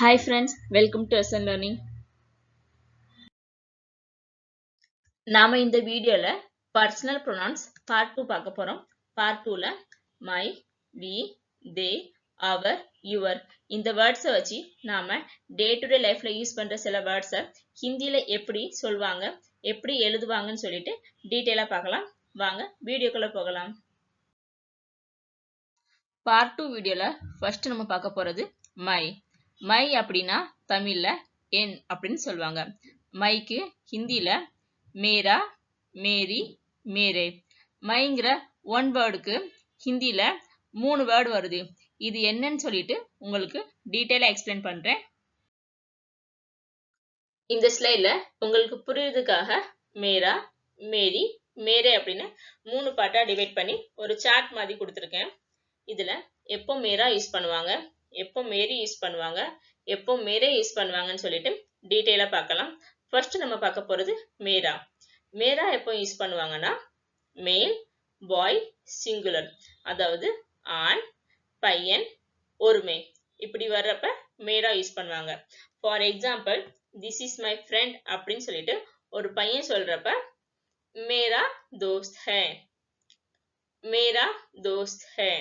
Hi friends, welcome to SN Learning. நாம இந்த வீடியோல பர்சனல் ப்ரொனவுன்ஸ் பார்ட் 2 பார்க்க போறோம். பார்ட் 2ல my, we, they, our, your இந்த வேர்ட்ஸை வச்சு நாம டே டு டே லைஃப்ல யூஸ் பண்ற சில வேர்ட்ஸை ஹிந்தியில எப்படி சொல்வாங்க, எப்படி எழுதுவாங்கன்னு சொல்லிட்டு டீட்டெயிலா பார்க்கலாம். வாங்க வீடியோக்குள்ள போகலாம். பார்ட் 2 வீடியோல ஃபர்ஸ்ட் நம்ம பார்க்க போறது my. மை அப்படின்னா தமிழ்ல என் அப்படின்னு சொல்லுவாங்க. மைக்கு ஹிந்தியில மேரா, மேரி, மேரே. மைங்கிற ஒன் வேர்டுக்கு ஹிந்தியில 3 வேர்டு வருது. இது என்னன்னு சொல்லிட்டு உங்களுக்கு டீட்டெயிலா எக்ஸ்பிளைன் பண்றேன். இந்த ஸ்லைட்ல உங்களுக்கு புரியுறதுக்காக மேரா, மேரி, மேரே அப்படின்னு 3 பார்ட்டா டிவைட் பண்ணி ஒரு சார்ட் மாதிரி கொடுத்துருக்கேன். இதுல எப்போ மேரா யூஸ் பண்ணுவாங்க, எப்போ மேரி யூஸ் பண்ணுவாங்க, எப்போ மேரே யூஸ் பண்ணுவாங்கன்னு சொல்லிட்டு டீட்டெயிலா பார்க்கலாம். ஃபர்ஸ்ட் நம்ம பார்க்க போறது மேரா. மேரா எப்போ யூஸ் பண்ணுவாங்கன்னா மேல், பாய், சிங்குலர், அதாவது ஆண், பையன், ஒருமை இப்படி வர்றப்ப மேரா யூஸ் பண்ணுவாங்க. For example this is my friend அப்படின்னு சொல்லிட்டு ஒரு பையன் சொல்றப்ப மேரா தோஸ்த் ஹே, மேரா தோஸ்த் ஹே.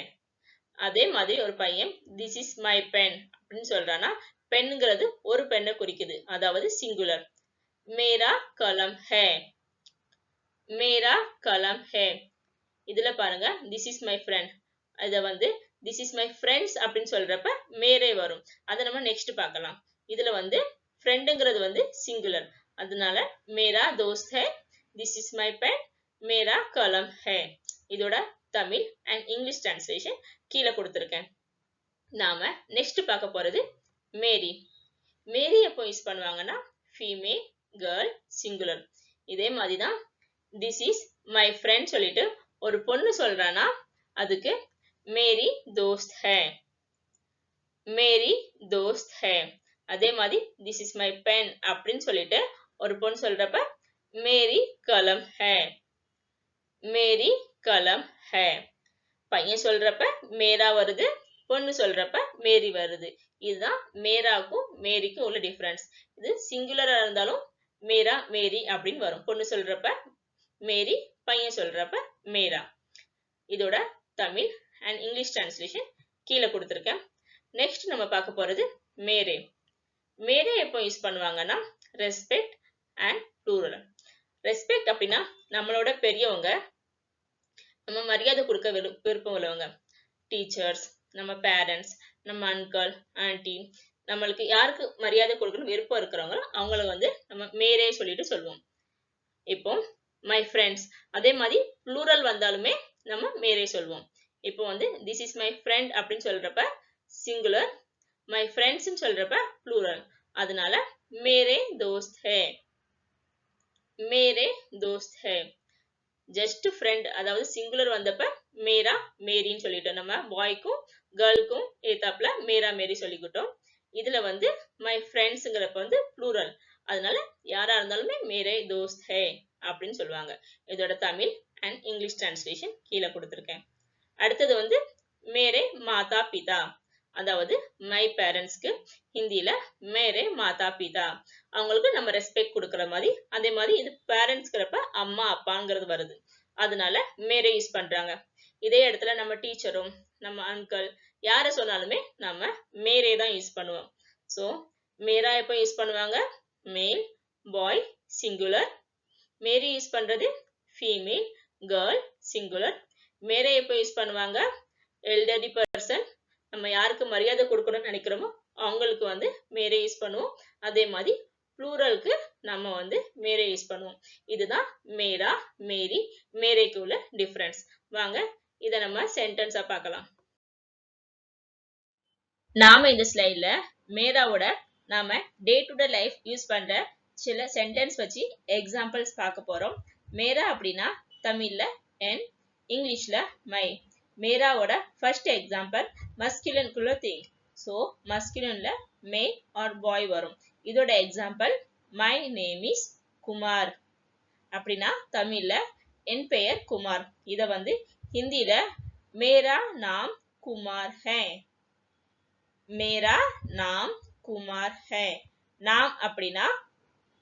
அதே மாதிரி ஒரு பையன் திஸ் இஸ் மை பென் அப்படின்னு சொல்றானா பெண்ங்கிறது ஒரு பெண்ணை குறிக்குது, அதாவது சிங்குலர். மேரா கலம் ஹே, மேரா கலம் ஹே. இதுல பாருங்க திஸ் இஸ் மை ஃப்ரெண்ட், இத வந்து திஸ் இஸ் மை ஃப்ரெண்ட்ஸ் அப்படின்னு சொல்றப்ப மேரே வரும். அதை நம்ம நெக்ஸ்ட் பார்க்கலாம். இதுல வந்து ஃப்ரெண்டுங்கிறது வந்து சிங்குலர், அதனால மேரா தோஸ்த் ஹே, திஸ் இஸ் மை பென், மேரா கலம் ஹே. இதோட தமிழ் அண்ட் இங்கிலீஷ் டிரான்ஸ்லேஷன் கீழே கொடுத்துருக்கேன். நாம நெக்ஸ்ட் பார்க்க போறது மேரி. மேரி எப்போ யூஸ் பண்ணுவாங்கன்னா ஃபீமேல், கேர்ள், சிங்குலர். இதே மாதிரிதான் திஸ் இஸ் மை ஃப்ரெண்ட் சொல்லிட்டு ஒரு பொண்ணு சொல்றானா அதுக்கு மேரி தோஸ்த் ஹே, மேரி தோஸ்த் ஹே. அதே மாதிரி திஸ் இஸ் மை பென் அப்படின்னு சொல்லிட்டு ஒரு பொண்ணு சொல்றப்ப மேரி கலம் ஹே, மேரி கலம் ஹே. பையன் சொல்றப்ப மேரா வருது, பொண்ணு சொல்றப்ப மேரி வருது. இதுதான் மேராக்கும் மேரிக்கும் உள்ள டிஃபரன்ஸ். இது சிங்குலரா இருந்தாலும் மேரா, மேரி அப்படின்னு வரும். பொண்ணு சொல்றப்ப மேரி, பையன் சொல்றப்ப மேரா. இதோட தமிழ் அண்ட் இங்கிலீஷ் டிரான்ஸ்லேஷன் கீழே கொடுத்துருக்கேன். நெக்ஸ்ட் நம்ம பார்க்க போறது மேரே. மேரே எப்போ யூஸ் பண்ணுவாங்கன்னா ரெஸ்பெக்ட் அண்ட் ப்ளூரல். ரெஸ்பெக்ட் அப்படின்னா நம்மளோட பெரியவங்க, நம்ம மரியாதை கொடுக்க விருப்பம் உள்ளவங்க, டீச்சர்ஸ், நம்ம பேரண்ட்ஸ், நம்ம அங்கிள், ஆன்டி, நம்மளுக்கு யாருக்கு மரியாதை கொடுக்கணும் விருப்பம் இருக்கிறவங்க அவங்கள வந்து நம்ம மேரே சொல்லிட்டு சொல்லுவோம். இப்போ மை ஃப்ரெண்ட்ஸ், அதே மாதிரி ப்ளூரல் வந்தாலுமே நம்ம மேரே சொல்லுவோம். இப்போ வந்து திஸ் இஸ் மை ஃப்ரெண்ட் அப்படின்னு சொல்றப்ப சிங்குலர், மை ஃப்ரெண்ட்ஸ் சொல்றப்ப ப்ளூரல், அதனால மேரே தோஸ்த் ஹே, மேரே தோஸ்த் ஹே. ஜஸ்ட் ஃப்ரெண்ட், அதாவது சிங்குலர் வந்தப்ப மேரா, மேரின்னு சொல்லிட்டோம். நம்ம பாய்க்கும் கேர்ளுக்கும் ஏத்தாப்புல மேரா, மேரி சொல்லிக்கிட்டோம். இதுல வந்து மை ஃப்ரெண்ட்ஸ்ங்கிறப்ப வந்து ப்ளூரல், அதனால யாரா இருந்தாலுமே மேரே தோஸ்த் ஹே அப்படின்னு சொல்லுவாங்க. இதோட தமிழ் அண்ட் இங்கிலீஷ் டிரான்ஸ்லேஷன் கீழே கொடுத்துருக்கேன். அடுத்தது வந்து மேரே மாதா பிதா, அதாவது மை பேரண்ட்ஸ்க்கு ஹிந்தியில மேரே மாதா பிதா, அவங்களுக்கு நம்ம ரெஸ்பெக்ட் கொடுக்கற மாதிரி. அதே மாதிரி இது பேரண்ட்ஸ்ங்கிறப்ப அம்மா அப்பாங்கிறது வருது, அதனால மேரே யூஸ் பண்றாங்க. இதே இடத்துல நம்ம டீச்சரும் நம்ம அங்கிள் யார சொன்னாலுமே நம்ம மேரே தான் யூஸ் பண்ணுவோம். ஸோ மேரா எப்போ யூஸ் பண்ணுவாங்க மேல், பாய், சிங்குலர். மேரி யூஸ் பண்றது ஃபீமேல், கேர்ள், சிங்குலர். மேரே எப்போ யூஸ் பண்ணுவாங்க எல்டர்லி பர்சன், நம்ம யாருக்கு மரியாதை கொடுக்கணும்னு நினைக்கிறோமோ அவங்களுக்கு வந்து மேரே யூஸ் பண்ணுவோம். அதே மாதிரி ப்ளூரலுக்கு நம்ம வந்து மேரே யூஸ் பண்ணுவோம். இதுதான் மேரா, மேரி, மேரேக்கு உள்ள டிஃபரன்ஸ். வாங்க இத நம்ம சென்டென்ஸா பார்க்கலாம். நாம இந்த ஸ்லைட்ல மேராவோட நாம day to day life use பண்ற சில சென்டென்ஸ் வச்சு எக்ஸாம்பிள்ஸ் பார்க்க போறோம். மேரா அப்படின்னா தமிழ்ல என், இங்கிலீஷ்ல மை. மேராவோட ஃபர்ஸ்ட் எக்ஸாம்பிள் மஸ்குலின் குள்ள திங். ஸோ மஸ்குலின்ல மேல் ஆர் பாய் வரும். இதோட example my name is Kumar அப்படின்னா தமிழ்ல என் பெயர் குமார். இத வந்து ஹிந்தியில மேரா நாம் குமார் ஹே, மேரா நாம் कुमार है. नाम அப்படினா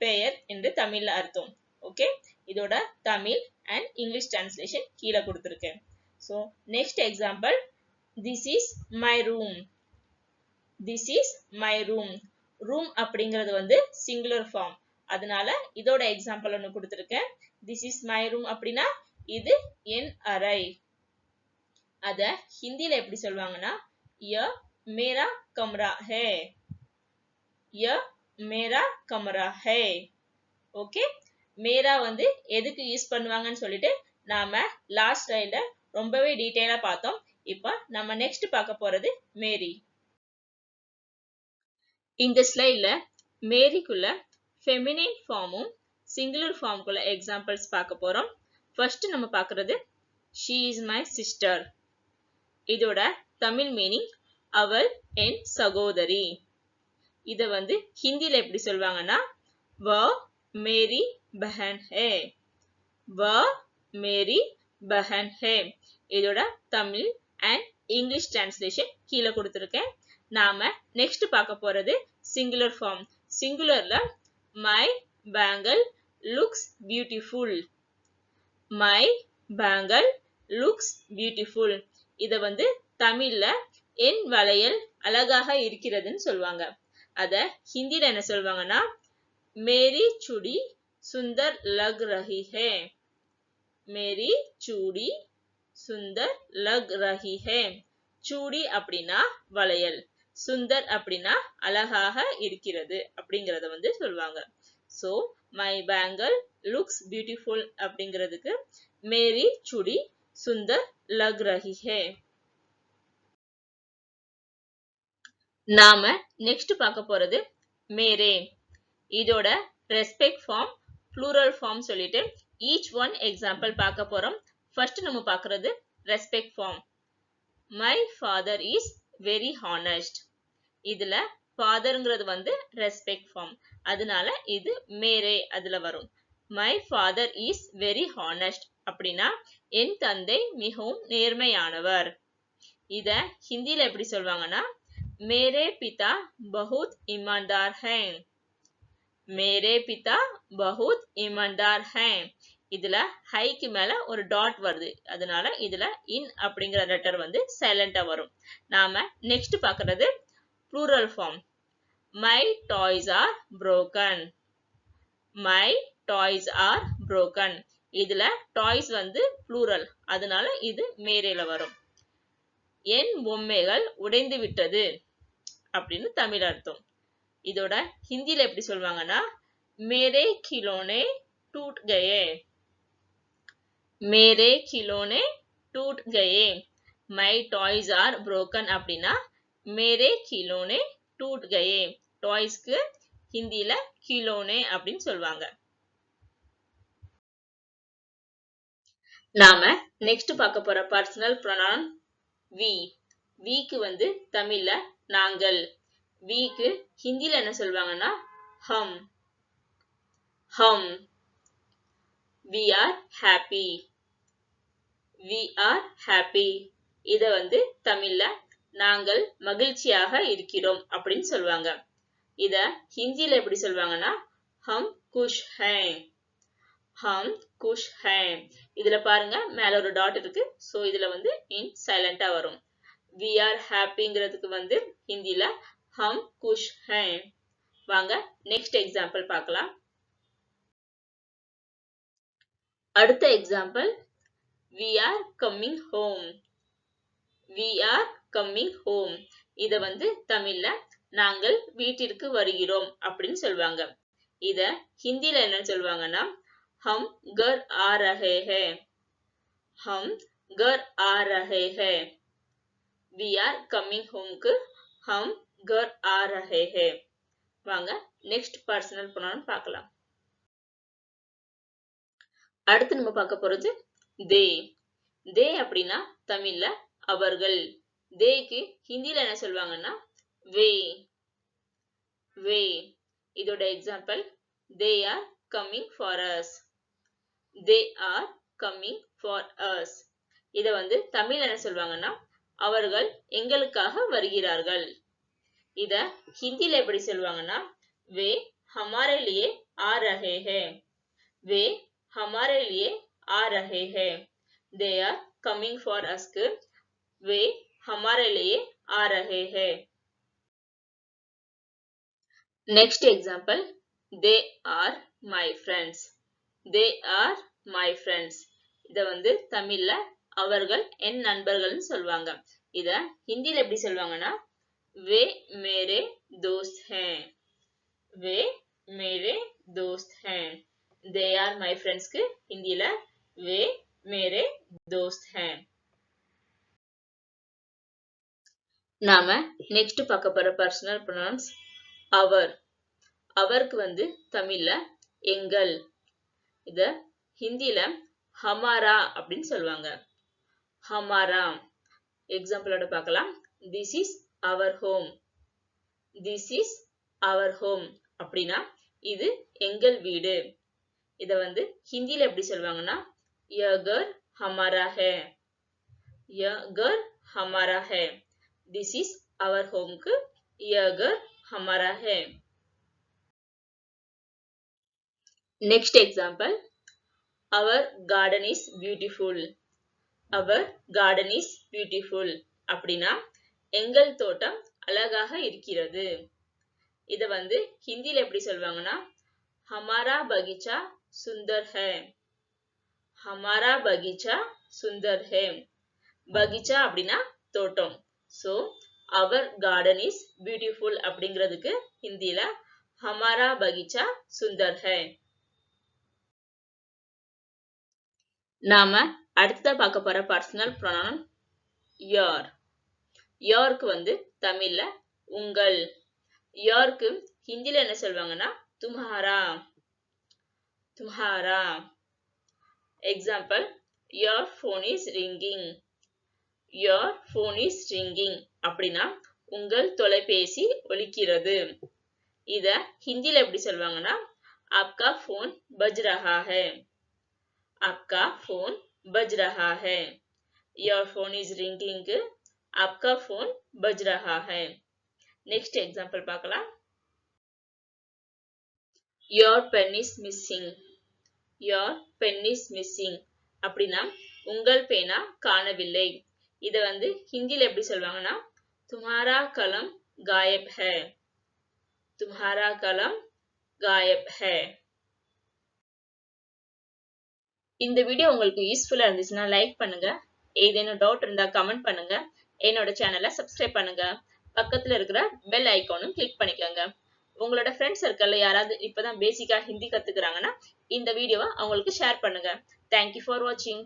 பெயர் என்று தமிழ்ல அர்த்தம். ஓகே, இதோட தமிழ் and English translation கீழ கொடுத்திருக்கேன். So next example, this is my room. This is my room. Room அப்படிங்கிறது வந்து singular form. அதனால இதோட எக்ஸாம்பிள் ஒன்னு கொடுத்திருக்கேன். This is my room அப்படினா இது என் அறை. அத ஹிந்தில எப்படி சொல்வாங்கன்னா ये मेरा कमरा है. ये मेरा कमरा है. ஓகே, மேரா வந்து எதுக்கு யூஸ் பண்ணுவாங்கன்னு சொல்லிட்டு நாம லாஸ்ட் ஸ்லைட்ல ரொம்பவே டீடைலா பார்த்தோம். இப்போ நம்ம நெக்ஸ்ட் பார்க்க போறது மேரி. இந்த ஸ்லைட்ல மேரிக்குள்ள ஃபெமினின் ஃபார்மும் சிங்குலர் ஃபார்முக்குள்ள எக்ஸாம்பிள்ஸ் பார்க்க போறோம். ஃபர்ஸ்ட் நம்ம பார்க்கிறது she is my sister. இதோட தமிழ் மீனிங் அவள் என் சகோதரி. இத வந்து ஹிந்தில எப்படி சொல்வாங்கன்னா वो मेरी बहन है. वो मेरी बहन है. இதோட தமிழ் and இங்கிலீஷ் டிரான்ஸ்லேஷன் கீழ கொடுத்திருக்கேன். நாம நெக்ஸ்ட் பார்க்க போறது சிங்குலர் ஃபார்ம். சிங்குலர்ல my bangle looks beautiful. My bangle looks beautiful. இத வந்து தமிழ்ல என் வளையல் அழகாக இருக்கிறதுன்னு சொல்வாங்க. அத ஹிந்தில என்ன சொல்வாங்கன்னா मेरी चूड़ी सुंदर लग रही है. मेरी चूड़ी सुंदर लग रही है. चूड़ी அப்படினா வளையல், சுந்தர் அப்படினா அழகாக இருக்கிறது அப்படிங்கறத வந்து சொல்வாங்க. So my bangle looks beautiful அப்படிங்கிறதுக்கு मेरी चूड़ी सुंदर लग रही है. நாம நெக்ஸ்ட் பார்க்க போறது மேரே. இதோட ரெஸ்பெக்ட் ஃபார்ம், ப்ளூரல் ஃபார்ம் சொல்லிட்டு ஈச் ஒன் எக்ஸாம்பிள் பார்க்க போறோம். ஃபர்ஸ்ட் நம்ம பார்க்கிறது respect form. My father is very honest. இதுல ஃபாதர்ங்கிறது வந்து ரெஸ்பெக்ட் ஃபார்ம், அதனால இது மேரே அதுல வரும். My father is very honest அப்படின்னா என் தந்தை மிகவும் நேர்மையானவர். இத ஹிந்தில எப்படி சொல்வாங்கன்னா மேரே பிதா பஹுத் ईमानदार हैं. मेरे पिता बहुत ईमानदार हैं. இதுல ஹைக்கு மேல ஒரு டாட் வருது, அதனால இதுல இன் அப்படிங்கிற லெட்டர் வந்து சைலண்டா வரும். நாம நெக்ஸ்ட் பார்க்கிறது plural form. My toys are broken. My toys are broken. இதுல டாய்ஸ் வந்து ப்ளூரல், அதனால இது மேரேல வரும். என் பொம்மைகள் உடைந்து விட்டது அப்படின்னு தமிழ் அர்த்தம். இதோட ஹிந்தில எப்படி சொல்வாங்கன்னா मेरे खिलौने टूट गए. मेरे खिलौने टूट गए. My toys are broken அப்படின்னா मेरे खिलौने टूट गए. டாய்ஸ்க்கு ஹிந்தில खिलौने அப்படின்னு சொல்வாங்க. நாம நெக்ஸ்ட் பார்க்க போற பர்சனல் ப்ரோனவுன் we. weக்கு வந்து தமிழ்ல நாங்கள். weக்கு ஹிந்தில என்ன சொல்வாங்கன்னா हम. हम. we are happy. we are happy. இத வந்து தமிழ்ல நாங்கள் மகிழ்ச்சியாக இருக்கிறோம் அப்படின்னு சொல்வாங்க. இத ஹிந்தில எப்படி சொல்வாங்கன்னா हम खुश हैं. हम खुश हैं. இதுல பாருங்க மேல ஒரு டாட் இருக்கு, சோ இதுல வந்து இன் சைலண்டா வரும். we are happyங்கிறதுக்கு வந்து ஹிந்தில हम खुश हैं. வாங்க நெக்ஸ்ட் எக்ஸாம்பிள் பார்க்கலாம். அடுத்த example we are coming home. we are coming home. இத வந்து தமிழ்ல நாங்கள் வீட்டிற்கு வருகிறோம் அப்படின்னு சொல்வாங்க. இத ஹிந்தில என்ன சொல்வாங்கன்னா हम घर आ रहे हैं. हम घर आ रहे हैं. we are coming home க்கு हम घर आ रहे हैं. வாங்க நெக்ஸ்ட் பர்சனல் ப்ரோனவுன் பார்க்கலாம். அடுத்து நம்ம பார்க்க போறது they. they அப்படின்னா தமிழ்ல அவர்கள். theyக்கு ஹிந்தில என்ன சொல்வாங்கன்னா वे. वे. இதோட example they are coming for us. they are coming for us. இத வந்து தமிழ்ல என்ன சொல்வாங்கன்னா அவர்கள் எங்களுக்காக வருகிறார்கள். இத ஹிந்தில எப்படி சொல்வாங்கன்னா वे हमारे लिए आ रहे हैं वे हमारे लिए आ रहे हैं they are coming for us க்கு वे हमारे लिए आ रहे हैं next example they are my friends they are my friends இத வந்து தமிழ்ல அவர்கள் என் நண்பர்கள்னு சொல்வாங்க இத ஹிந்தில எப்படி சொல்வாங்கன்னா वे मेरे दोस्त हैं वे मेरे दोस्त हैं they are my friends க்கு ஹிந்தில वे मेरे दोस्त हैं நாம next பார்க்க போற personal pronouns our அவருக்கு வந்து தமிழ்ல எங்கள் இத ஹிந்தில हमारा அப்படின்னு சொல்வாங்க हमारा எக்ஸாம்பிளோட பார்க்கலாம் this is our home this is our home அப்படினா இது எங்கள் வீடு இத வந்து ஹிந்தில எப்படி சொல்வாங்கன்னா ये घर हमारा है ये घर हमारा है this is our home க்கு ये घर हमारा है next example our garden is beautiful our garden is beautiful அப்படினா எங்கள் தோட்டம் அழகாக இருக்கிறது இத வந்து ஹிந்தில எப்படி சொல்வாங்கன்னா हमारा बगीचा सुंदर है हमारा बगीचा सुंदर है बगीचा அப்படினா தோட்டம் so our garden is beautiful அப்படிங்கிறதுக்கு ஹிந்தில हमारा बगीचा सुंदर है நாம அடுத்ததா பார்க்க போற personal pronoun your your க்கு வந்து தமிழ்ல உங்கள் your க்கு ஹிந்தில என்ன சொல்வாங்கன்னா तुम्हारा तुम्हारा example your phone is ringing your phone is ringing அப்படினா உங்கள் தொலைபேசி ஒலிக்கிறது இத ஹிந்தில எப்படி சொல்வாங்கன்னா आपका फोन बज रहा है आपका फोन बज रहा है your phone is ringing க்கு आपका फोन बज रहा है next example பார்க்கலாம் your pen is missing your pen is missing அப்படினா உங்கள் பேனா காணவில்லை இத வந்து ஹிந்தில எப்படி சொல்வாங்கன்னா तुम्हारा कलम गायब है तुम्हारा कलम गायब है இந்த வீடியோ உங்களுக்கு யூஸ்ஃபுல்லா இருந்துச்சுன்னா லைக் பண்ணுங்க ஏதேனும் டவுட் இருந்தா கமெண்ட் பண்ணுங்க என்னோட சேனலை சப்ஸ்கிரைப் பண்ணுங்க பக்கத்துல இருக்கிற பெல் ஐகானும் கிளிக் பண்ணிக்கோங்க உங்களோட ஃப்ரெண்ட்ஸ் சர்க்கிள்ல யாராவது இப்பதான் பேசிக்கா ஹிந்தி கத்துக்கிறாங்கன்னா இந்த வீடியோவை அவங்களுக்கு ஷேர் பண்ணுங்க Thank you for watching